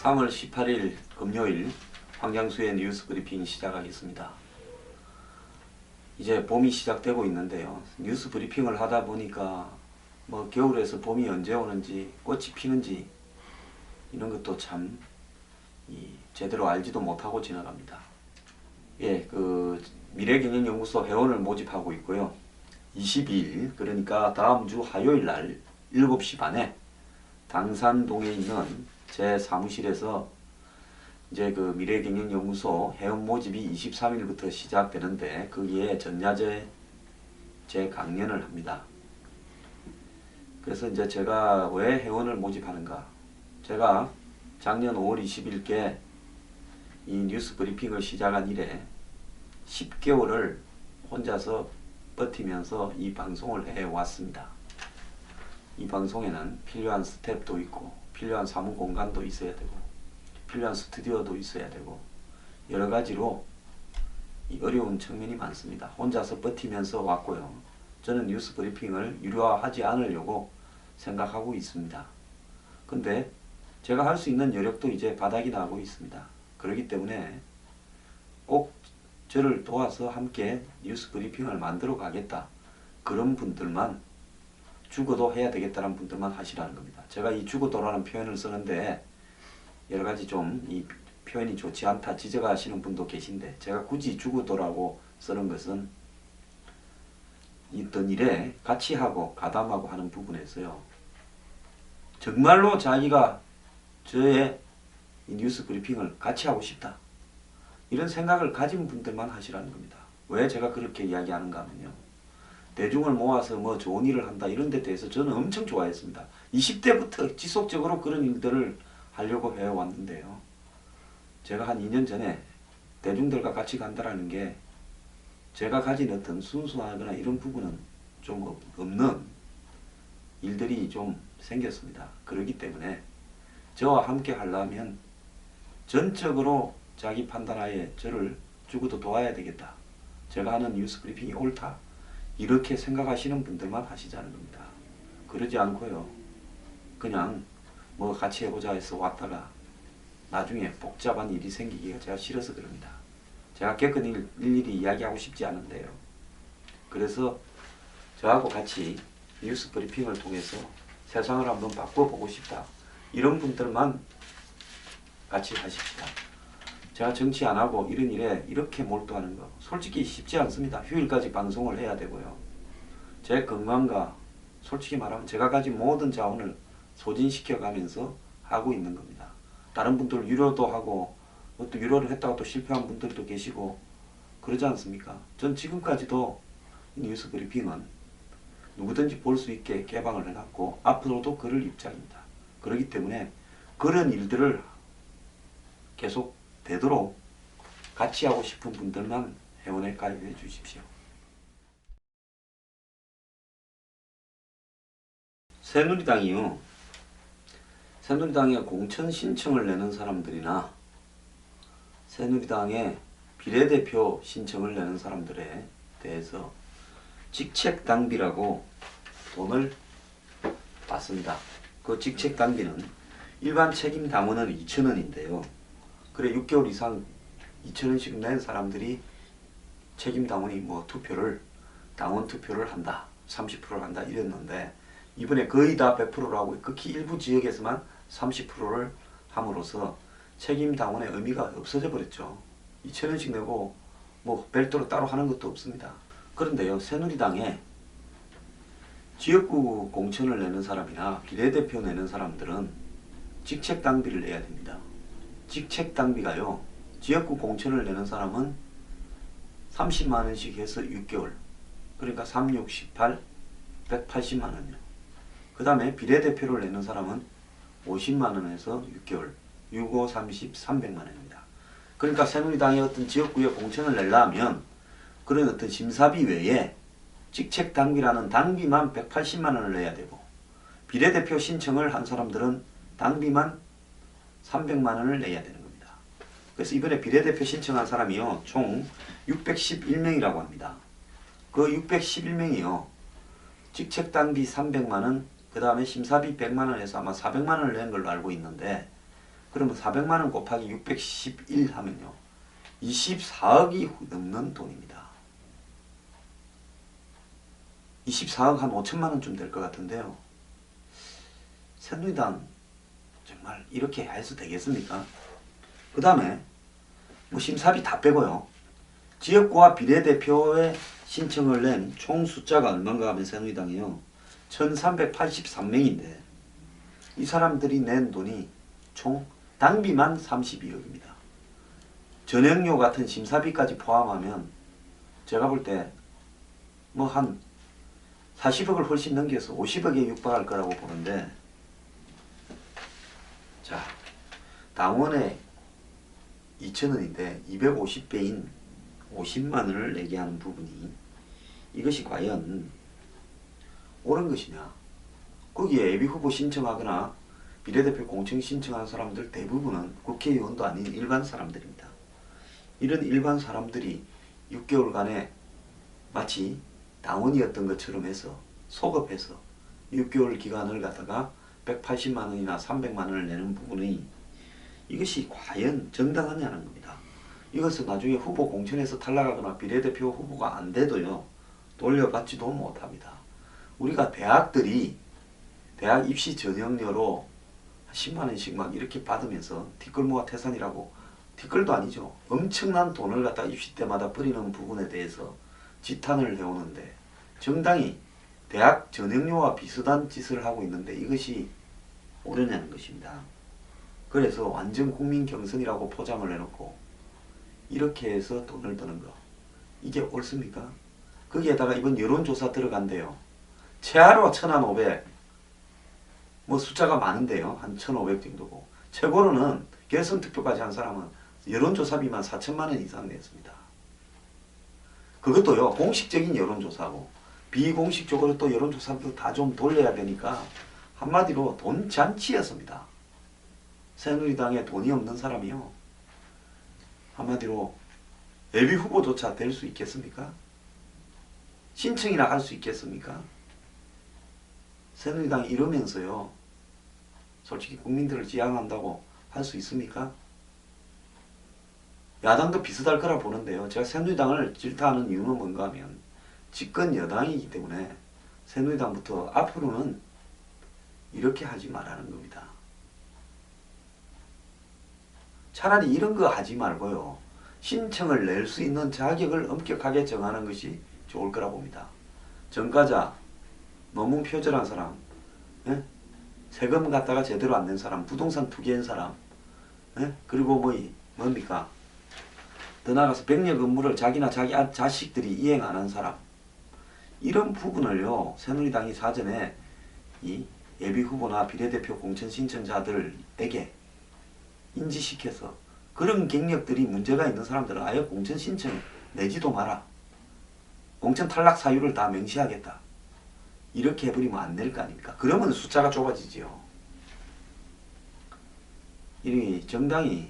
3월 18일 금요일 황장수의 뉴스 브리핑 시작하겠습니다. 이제 봄이 시작되고 있는데요. 뉴스 브리핑을 하다 보니까 겨울에서 봄이 언제 오는지 꽃이 피는지 이런 것도 참 제대로 알지도 못하고 지나갑니다. 예, 미래경영연구소 회원을 모집하고 있고요. 22일 그러니까 다음 주 화요일 날 7시 반에 당산동에 있는 제 사무실에서 이제 미래경영연구소 회원 모집이 23일부터 시작되는데 거기에 전야제 제 강연을 합니다. 그래서 이제 제가 왜 회원을 모집하는가? 제가 작년 5월 20일께 이 뉴스 브리핑을 시작한 이래 10개월을 혼자서 버티면서 이 방송을 해왔습니다. 이 방송에는 필요한 스텝도 있고 필요한 사무 공간도 있어야 되고 필요한 스튜디오도 있어야 되고 여러 가지로 이 어려운 측면이 많습니다. 혼자서 버티면서 왔고요. 저는 뉴스 브리핑을 유료화하지 않으려고 생각하고 있습니다. 근데 제가 할 수 있는 여력도 이제 바닥이 나고 있습니다. 그렇기 때문에 꼭 저를 도와서 함께 뉴스 브리핑을 만들어 가겠다. 그런 분들만 죽어도 해야 되겠다는 분들만 하시라는 겁니다. 제가 이 죽어도라는 표현을 쓰는데 여러 가지 좀 이 표현이 좋지 않다 지적하시는 분도 계신데 제가 굳이 죽어도라고 쓰는 것은 있던 일에 같이 하고 가담하고 하는 부분에서요. 정말로 자기가 저의 이 뉴스 브리핑을 같이 하고 싶다. 이런 생각을 가진 분들만 하시라는 겁니다. 왜 제가 그렇게 이야기하는가 하면요. 대중을 모아서 좋은 일을 한다 이런 데 대해서 저는 엄청 좋아했습니다. 20대부터 지속적으로 그런 일들을 하려고 해왔는데요. 제가 한 2년 전에 대중들과 같이 간다라는 게 제가 가진 어떤 순수하거나 이런 부분은 좀 없는 일들이 좀 생겼습니다. 그렇기 때문에 저와 함께 하려면 전적으로 자기 판단하에 저를 죽어도 도와야 되겠다. 제가 하는 뉴스 브리핑이 옳다. 이렇게 생각하시는 분들만 하시자는 겁니다. 그러지 않고요. 그냥 같이 해보자 해서 왔다가 나중에 복잡한 일이 생기기가 제가 싫어서 그럽니다. 제가 겪은 일일이 이야기하고 싶지 않은데요. 그래서 저하고 같이 뉴스 브리핑을 통해서 세상을 한번 바꿔보고 싶다. 이런 분들만 같이 하십시다. 제가 정치 안 하고 이런 일에 이렇게 몰두하는 거 솔직히 쉽지 않습니다. 휴일까지 방송을 해야 되고요. 제 건강과 솔직히 말하면 제가 가진 모든 자원을 소진시켜 가면서 하고 있는 겁니다. 다른 분들 유료도 하고 또 유료를 했다가 또 실패한 분들도 계시고 그러지 않습니까? 전 지금까지도 뉴스 브리핑은 누구든지 볼 수 있게 개방을 해놨고 앞으로도 그럴 입장입니다. 그렇기 때문에 그런 일들을 계속 되도록 같이 하고 싶은 분들만 회원에 가입해 주십시오. 새누리당이요. 새누리당에 공천 신청을 내는 사람들이나 새누리당에 비례대표 신청을 내는 사람들에 대해서 직책당비라고 돈을 받습니다. 그 직책당비는 일반 책임당원은 2,000원인데요. 그래 6개월 이상 2,000원씩 낸 사람들이 책임당원이 투표를 당원 투표를 한다. 30%를 한다 이랬는데 이번에 거의 다 100%로 하고 극히 일부 지역에서만 30%를 함으로써 책임당원의 의미가 없어져 버렸죠. 2,000원씩 내고 별도로 따로 하는 것도 없습니다. 그런데요. 새누리당에 지역구 공천을 내는 사람이나 비례대표 내는 사람들은 직책당비를 내야 됩니다. 직책당비가요. 지역구 공천을 내는 사람은 30만원씩 해서 6개월 그러니까 3, 6, 18, 180만원이요. 그 다음에 비례대표를 내는 사람은 50만원에서 6개월 6, 5, 30, 300만원입니다. 그러니까 새누리당의 어떤 지역구에 공천을 내려면 그런 어떤 심사비 외에 직책당비라는 당비만 180만원을 내야 되고 비례대표 신청을 한 사람들은 당비만 300만원을 내야 되는 겁니다. 그래서 이번에 비례대표 신청한 사람이요. 총 611명이라고 합니다. 그 611명이요. 직책당비 300만원 그 다음에 심사비 100만원에서 아마 400만원을 낸 걸로 알고 있는데 그러면 400만원 곱하기 611 하면요 24억이 넘는 돈입니다. 24억 한 5천만원쯤 될 것 같은데요. 새누리당 정말 이렇게 해서 되겠습니까? 그 다음에 뭐 심사비 다 빼고요. 지역구와 비례대표에 신청을 낸 총 숫자가 얼마인가 하면 새누리당이요 1383명인데 이 사람들이 낸 돈이 총 당비만 32억입니다. 전액료 같은 심사비까지 포함하면 제가 볼 때 뭐 한 40억을 훨씬 넘겨서 50억에 육박할 거라고 보는데, 자, 당원에 2,000원인데 250배인 50만원을 내게 하는 부분이 이것이 과연 옳은 것이냐. 거기에 예비후보 신청하거나 비례대표 공천 신청한 사람들 대부분은 국회의원도 아닌 일반 사람들입니다. 이런 일반 사람들이 6개월간에 마치 당원이었던 것처럼 해서 소급해서 6개월 기간을 갖다가 180만원이나 300만원을 내는 부분이 이것이 과연 정당하냐는 겁니다. 이것은 나중에 후보 공천에서 탈락하거나 비례대표 후보가 안 돼도요 돌려받지도 못합니다. 우리가 대학들이 대학 입시 전형료로 10만원씩 막 이렇게 받으면서 뒷걸모아 태산이라고, 뒷걸도 아니죠. 엄청난 돈을 갖다 입시 때마다 뿌리는 부분에 대해서 지탄을 해오는데 정당이 대학 전형료와 비슷한 짓을 하고 있는데 이것이 옳으냐는 것입니다. 그래서 완전 국민 경선이라고 포장을 해놓고 이렇게 해서 돈을 드는 거, 이게 옳습니까? 거기에다가 이번 여론조사 들어간대요. 최하로 1,500, 뭐 숫자가 많은데요. 한 1,500 정도고, 최고로는 결선투표까지 한 사람은 여론조사비만 4천만원 이상 냈습니다. 그것도요 공식적인 여론조사고 비공식적으로 또 여론조사도 다 좀 돌려야 되니까 한마디로 돈 잔치였습니다. 새누리당에 돈이 없는 사람이요 한마디로 예비후보조차 될 수 있겠습니까? 신청이나 할 수 있겠습니까? 새누리당이 이러면서요 솔직히 국민들을 지향한다고 할 수 있습니까? 야당도 비슷할 거라 보는데요. 제가 새누리당을 질타하는 이유는 뭔가 하면 집권 여당이기 때문에 새누리당부터 앞으로는 이렇게 하지 말라는 겁니다. 차라리 이런 거 하지 말고요. 신청을 낼 수 있는 자격을 엄격하게 정하는 것이 좋을 거라 봅니다. 전과자, 논문 표절한 사람, 예? 세금 갖다가 제대로 안 낸 사람, 부동산 투기한 사람, 예? 그리고 뭡니까? 더 나아가서 백력 업무를 자기나 자기 자식들이 이행 안 한 사람, 이런 부분을요 새누리당이 사전에 이 예비후보나 비례대표 공천 신청자들에게 인지시켜서 그런 경력들이 문제가 있는 사람들은 아예 공천 신청 내지도 마라, 공천 탈락 사유를 다 명시하겠다, 이렇게 해버리면 안 될 거 아닙니까? 그러면 숫자가 좁아지지요. 이 정당이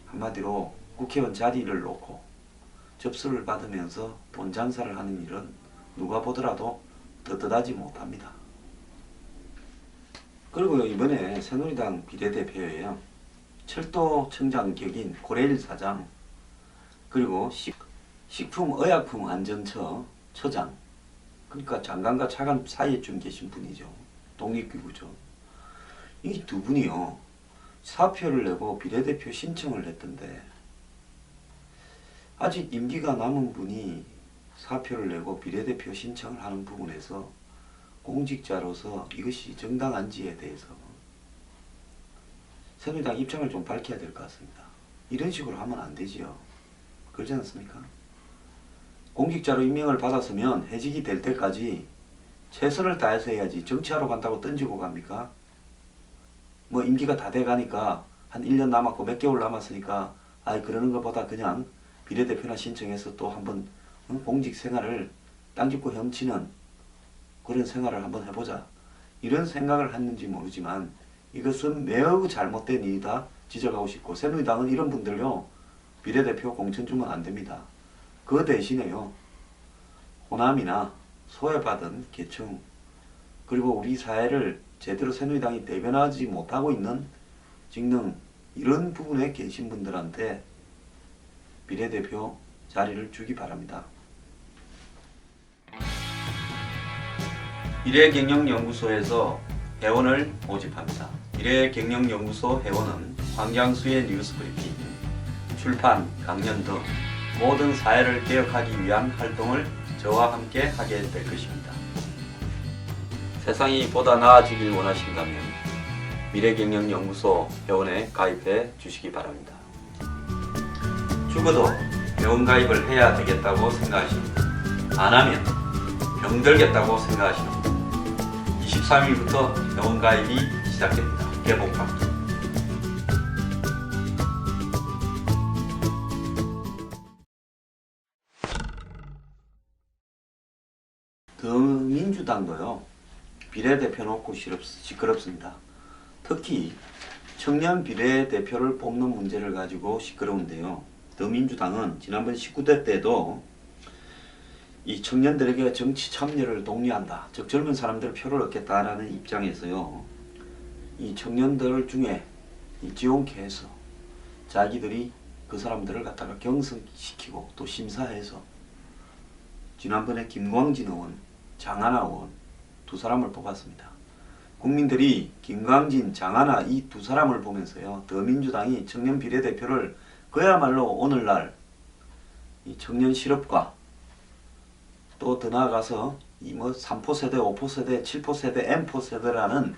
한마디로 국회의원 자리를 놓고 접수를 받으면서 돈 장사를 하는 일은 누가 보더라도 떳떳하지 못합니다. 그리고 이번에 새누리당 비례대표에요 철도청장 격인 고레일 사장, 그리고 식품의약품안전처 처장, 그러니까 장관과 차관 사이에쯤 계신 분이죠. 독립기구죠. 이 두 분이요 사표를 내고 비례대표 신청을 했던데 아직 임기가 남은 분이 사표를 내고 비례대표 신청을 하는 부분에서 공직자로서 이것이 정당한지에 대해서 새누리당 입장을 좀 밝혀야 될 것 같습니다. 이런 식으로 하면 안 되지요. 그렇지 않습니까? 공직자로 임명을 받았으면 해직이 될 때까지 최선을 다해서 해야지. 정치하러 간다고 던지고 갑니까? 뭐 임기가 다 돼가니까 한 1년 남았고 몇 개월 남았으니까 그러는 것보다 그냥 비례대표나 신청해서 또 한번 공직 생활을 땅짚고 헤엄치는 그런 생활을 한번 해보자, 이런 생각을 했는지 모르지만 이것은 매우 잘못된 일이다 지적하고 싶고, 새누리당은 이런 분들요 비례대표 공천 주면 안 됩니다. 그 대신에요 호남이나 소외받은 계층, 그리고 우리 사회를 제대로 새누리당이 대변하지 못하고 있는 직능 이런 부분에 계신 분들한테 비례대표 자리를 주기 바랍니다. 미래경영연구소에서 회원을 모집합니다. 미래경영연구소 회원은 황장수의 뉴스브리핑, 출판, 강연 등 모든 사회를 개혁하기 위한 활동을 저와 함께 하게 될 것입니다. 세상이 보다 나아지길 원하신다면 미래경영연구소 회원에 가입해 주시기 바랍니다. 죽어도 회원 가입을 해야 되겠다고 생각하십니다. 안 하면 병들겠다고 생각하시는 분 23일부터 회원 가입이 시작됩니다. 개봉합니다. 더민주당도요 비례대표 놓고 시끄럽습니다. 특히 청년 비례대표를 뽑는 문제를 가지고 시끄러운데요. 더민주당은 지난번 19대 때도 이 청년들에게 정치 참여를 독려한다, 즉 젊은 사람들 표를 얻겠다라는 입장에서요, 이 청년들 중에 지원케 해서 자기들이 그 사람들을 갖다가 경선시키고 또 심사해서 지난번에 김광진 의원, 장하나 의원 두 사람을 뽑았습니다. 국민들이 김광진, 장하나 이 두 사람을 보면서요, 더민주당이 청년 비례대표를 그야말로 오늘날 이 청년 실업과 또 더 나아가서 이 3포 세대, 5포 세대, 7포 세대, M포 세대라는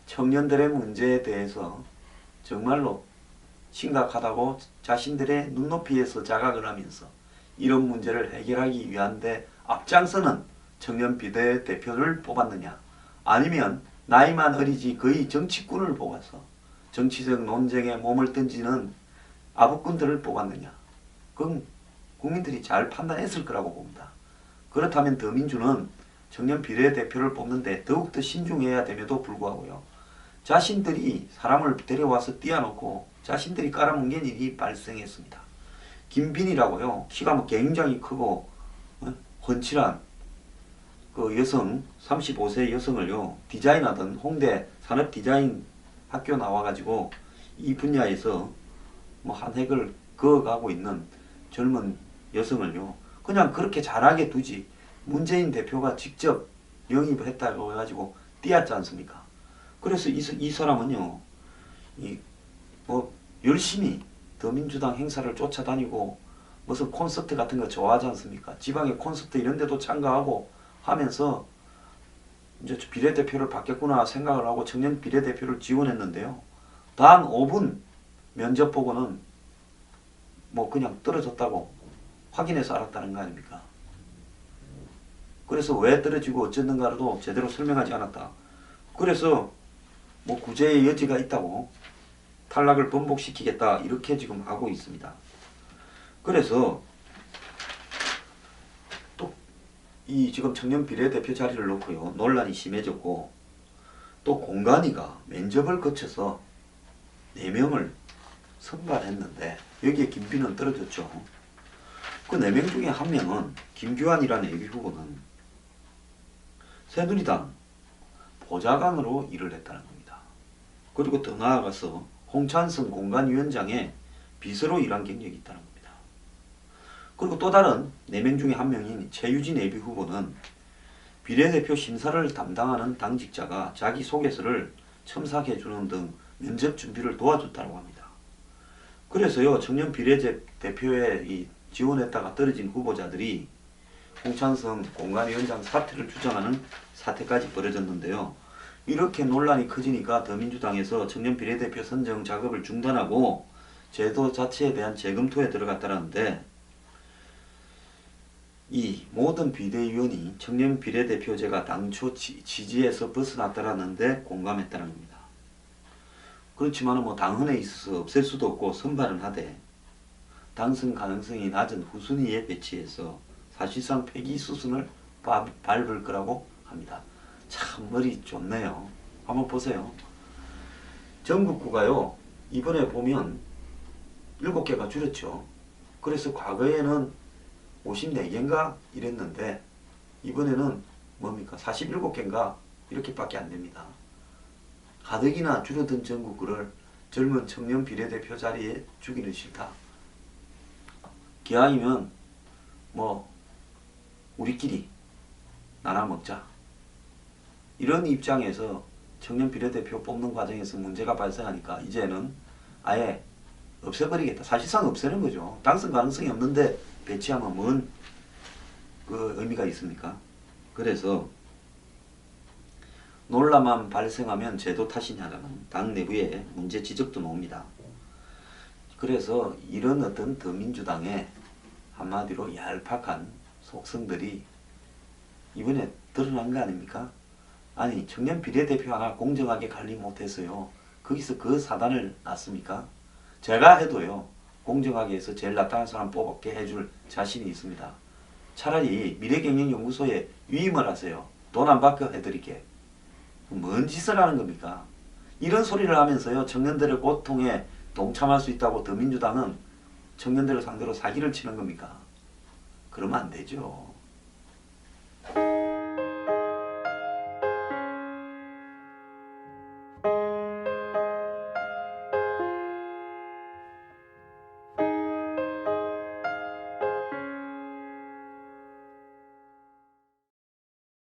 청년들의 문제에 대해서 정말로 심각하다고 자신들의 눈높이에서 자각을 하면서 이런 문제를 해결하기 위한데 앞장서는 청년 비례대표를 뽑았느냐, 아니면 나이만 어리지 거의 정치꾼을 뽑아서 정치적 논쟁에 몸을 던지는 아부꾼들을 뽑았느냐, 그건 국민들이 잘 판단했을 거라고 봅니다. 그렇다면 더민주는 청년 비례대표를 뽑는데 더욱더 신중해야 됨에도 불구하고요, 자신들이 사람을 데려와서 띄워놓고 자신들이 깔아뭉갠 일이 발생했습니다. 김빈이라고요, 키가 굉장히 크고 훤칠한 그 여성, 35세 여성을요, 디자인하던 홍대 산업디자인 학교 나와가지고 이 분야에서 한 획을 그어가고 있는 젊은 여성을요, 그냥 그렇게 잘하게 두지 문재인 대표가 직접 영입했다고 해가지고 띄었지 않습니까? 그래서 이 사람은요, 열심히 더민주당 행사를 쫓아다니고 무슨 콘서트 같은 거 좋아하지 않습니까? 지방의 콘서트 이런 데도 참가하고 하면서 이제 비례대표를 받겠구나 생각을 하고 청년 비례대표를 지원했는데요. 단 5분 면접 보고는 그냥 떨어졌다고 확인해서 알았다는 거 아닙니까? 그래서 왜 떨어지고 어쨌는가도 제대로 설명하지 않았다. 그래서 구제의 여지가 있다고 탈락을 번복시키겠다 이렇게 지금 하고 있습니다. 그래서 또 이 지금 청년 비례대표 자리를 놓고요, 논란이 심해졌고, 또 공관위가 면접을 거쳐서 4명을 선발했는데 여기에 김빈은 떨어졌죠. 그 4명 중에 한 명은 김규환이라는 예비후보는 새누리당 보좌관으로 일을 했다는 겁니다. 그리고 더 나아가서 홍찬성 공관위원장의 비서로 일한 경력이 있다는 겁니다. 그리고 또 다른 4명 중에 한 명인 최유진 예비후보는 비례대표 심사를 담당하는 당직자가 자기 소개서를 첨삭해주는 등 면접 준비를 도와줬다고 합니다. 그래서요, 청년 비례대표에 지원했다가 떨어진 후보자들이 홍찬성 공관위원장 사퇴를 주장하는 사태까지 벌어졌는데요. 이렇게 논란이 커지니까 더민주당에서 청년 비례대표 선정 작업을 중단하고 제도 자체에 대한 재검토에 들어갔다는데, 이 모든 비대위원이 청년 비례대표제가 당초 지지에서 벗어났다라는데 공감했다는 겁니다. 그렇지만 당헌에 있어서 없앨 수도 없고 선발은 하되 당선 가능성이 낮은 후순위에 배치해서 사실상 폐기 수순을 밟을 거라고 합니다. 참 머리 좋네요. 한번 보세요. 전국구가요, 이번에 보면 7개가 줄였죠. 그래서 과거에는 54개인가 이랬는데 이번에는 47개인가 이렇게밖에 안 됩니다. 가덕이나 줄어든 전국구를 젊은 청년 비례대표 자리에 주기는 싫다. 기왕이면 뭐 우리끼리 나눠 먹자. 이런 입장에서 청년 비례대표 뽑는 과정에서 문제가 발생하니까 이제는 아예 없애버리겠다. 사실상 없애는 거죠. 당선 가능성이 없는데 배치하면 뭔 그 의미가 있습니까? 그래서 논란만 발생하면 제도 탓이냐라는 당 내부의 문제 지적도 나옵니다. 그래서 이런 어떤 더민주당의 한마디로 얄팍한 속성들이 이번에 드러난 거 아닙니까? 아니 청년 비례대표 하나 공정하게 관리 못해서요. 거기서 그 사단을 놨습니까? 제가 해도요. 공정하게 해서 제일 나타난 사람 뽑게 해줄 자신이 있습니다. 차라리 미래경영연구소에 위임을 하세요. 돈 안 받게 해드릴게. 뭔 짓을 하는 겁니까? 이런 소리를 하면서요. 청년들의 고통에 동참할 수 있다고 더민주당은 청년들을 상대로 사기를 치는 겁니까? 그러면 안 되죠.